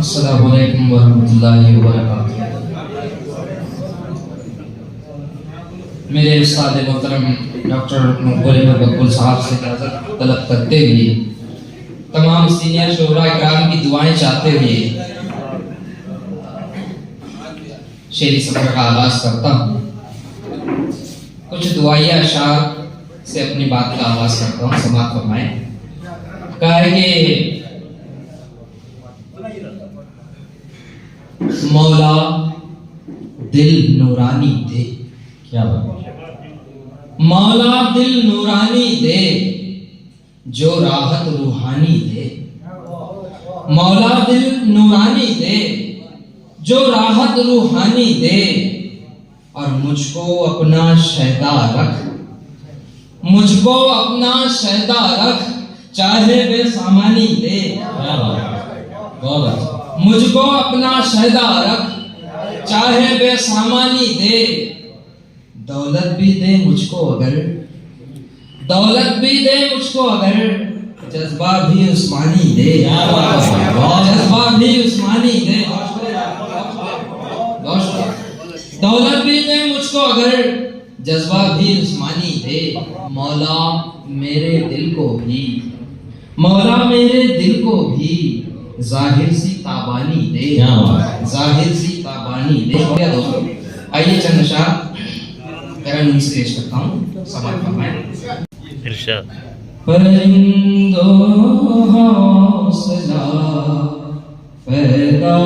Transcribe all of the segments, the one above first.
अस्सलामु अलैकुम वरहमतुल्लाहि वबरकातुहू। मेरे उस्ताद मोहतरम डॉक्टर मकबूल मकबूल साहब से इजाज़त तलब करते हुए तमाम सीनियर शोहरा इकराम की दुआएं चाहते हुए शेरी सफर का आगाज करता हूँ। कुछ दुआइया अशार से अपनी बात का आगाज करता हूँ, समाअत फरमाएं। कहा है कि मौला दिल नूरानी दे, क्या बात, मौला दिल नूरानी दे जो राहत रूहानी दे, मौला दिल नूरानी दे जो राहत रूहानी दे, और मुझको अपना शहदा रख, मुझको अपना शहदा रख, चाहे बेसामानी दे, मुझको अपना शहदा रख, चाहे बेसामानी दे, दौलत भी दे मुझको अगर, दौलत भी दे मुझको अगर, जज्बा भी उस्मानी दे, जज्बा भी उस्मानी दे, दौलत भी दे मुझको अगर, जज्बा भी उस्मानी दे, मौला मेरे दिल को भी, मौला मेरे दिल को भी जाहिर सी ताबानी दे, जाहिर सी ताबानी दे। क्या दोस्तों, आइए चंद अशार तरन्नुम से पेश करता हूँ, समाअत फरमाएं। इरशाद। परिंदो हौसला पैदा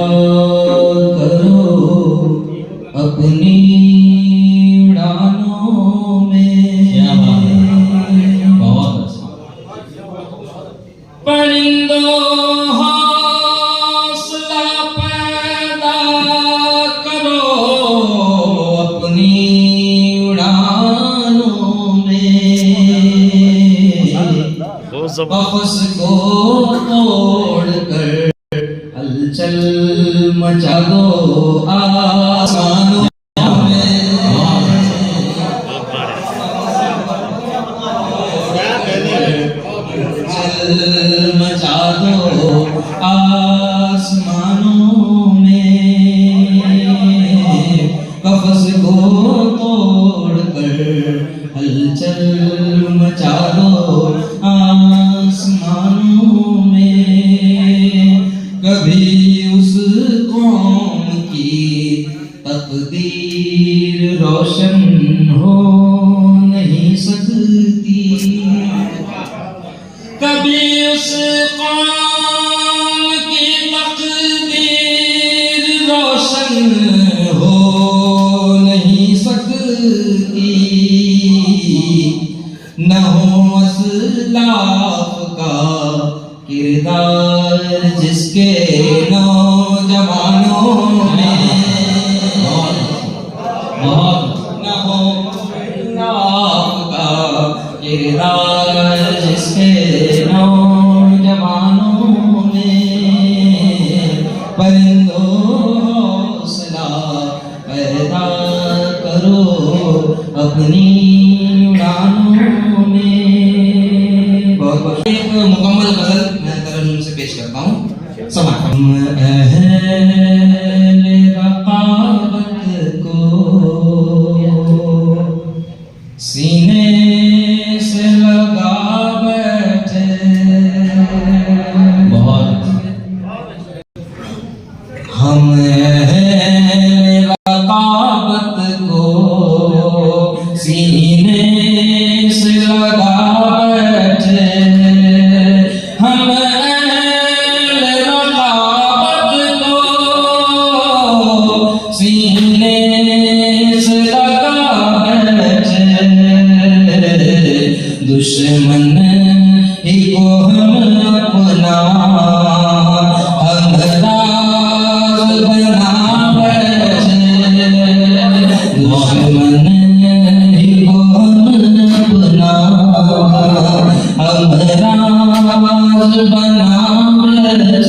करो अपनी उड़ानों में, बहुत परिंदो हौसला पैदा करो अपनी उड़ानों में, बख्श को तोड़ कर हलचल मचा दो आसमानों में, हलचल मचा दो आसमानों में, कफ़स को तोड़ कर हलचल मचा दो आसमानों में, कभी उस कौम की तकदीर रोशन हो नहीं सकती, कभी उस कौम की तकदीर रोशन हो नहीं सकती, न हो असलाफ का किरदार जिसके नौजवानों में, न हो असलाफ का किरदार जिसके नौजवानों में, परिंदो हौसला पैदा करो अपनी उड़ानों में। बहुत बहुत एक मुकम्मल गजल मैं तरन्नुम से पेश करता हूँ, समाअत। अहले रक़ाबत को सीने से लगा बैठे, बहुत हम अहले रक़ाबत को सीने से लगा बैठे, हम अहले रक़ाबत को सीने से लगा बैठे, दुश्मन ही को हम अपना हमराज बना बैठे, दुश्मन ही को हम अपना हमराज बना बैठे,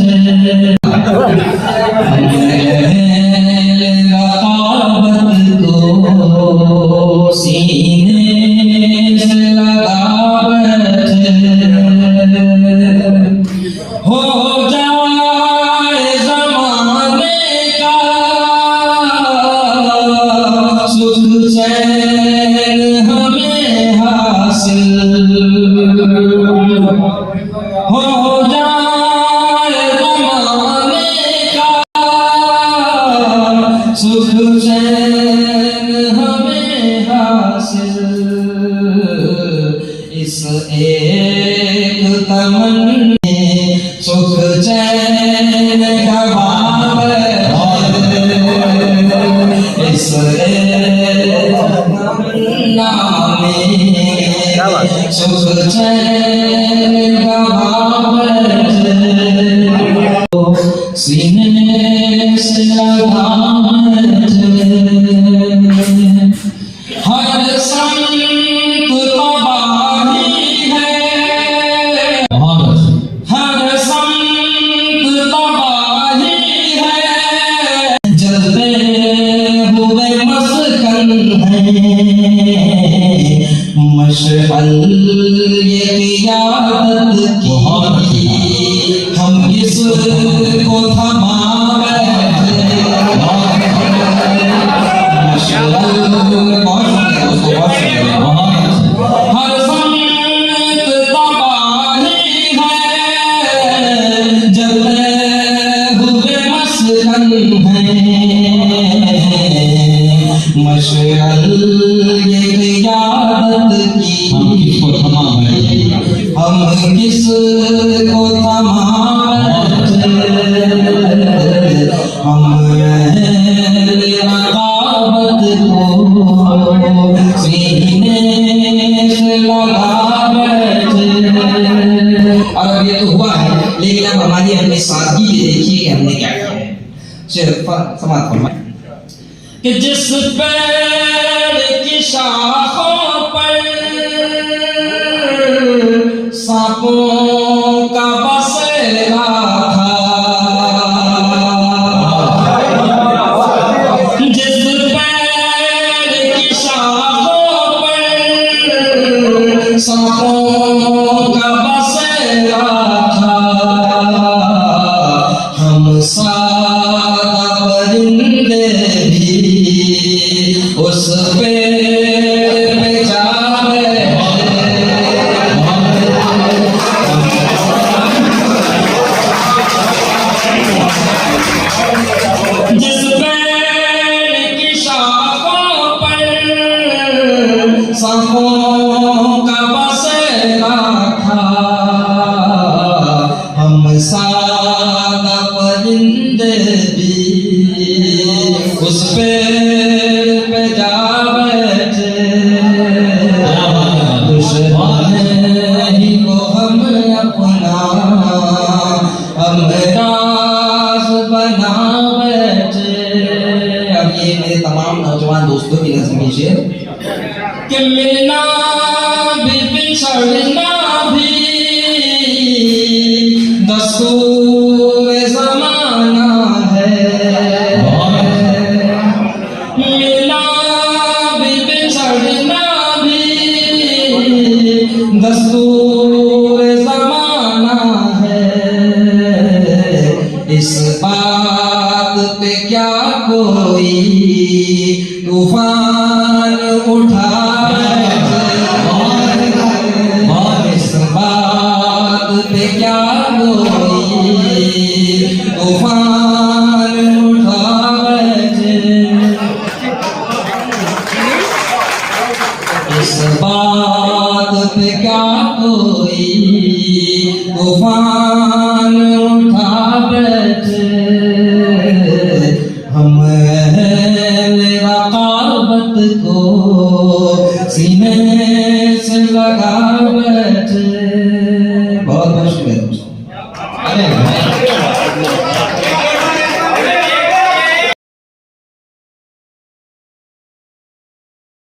रक़ाबत को सीने से लगा बैठे, हो जाए ज़माना हो जाए जमाने का सुख चैन हमें हासिल, इस एक तमन्ने सुख चैन का भाव इस एक तमन्ना में सुख चैन का भाव सीने से लगा हर संत तबाही है, हर संत तबाही है, जलते हुए मस्कन है, मशअल ये क़ियादत की हम किसको थमा बैठे, मशअल हर संत तबाही है, जलते हुए मस्कन है, मशअल ये क़ियादत की हम किसको थमा बैठे, हम अहले रक़ाबत को सीने से लगा बैठे। अब ये तो हुआ है, लेकिन अब हमारी हमने सादगी ये देखिए कि हमने क्या किया है। सिर्फ समाप्त फरमाएं कि जिस पेड़ की शाखों पर सांपों का बसेरा था, जिस पेड़ की शाखों पर सांपों का बसेरा था, हम सादा परिंदे भी उस पेड़ पे जा जिस पेड़ की शाखों पर सांपों का बसेरा था, हम सादा परिंदे भी उस पेड़ पे जा बैठे, दुश्मन ही को हम अपना हमराज बना बैठे। अब ये मेरे तमाम नौजवान दोस्तों की नज़म में शेर कि मिलना भी बिछड़ना भी दस्तूर ज़माना है, मिलना भी बिछड़ना भी दस्तूर ज़माना है, इस बात पे क्या कोई तूफान उठा बैठे, इस बात पे क्या कोई तूफान उठा बैठे, इस बात पे क्या कोई तूफान उठा बैठे, हम अहले रक़ाबत को सीने से लगा बैठे। बहुत बहुत शुक्रिया। अरे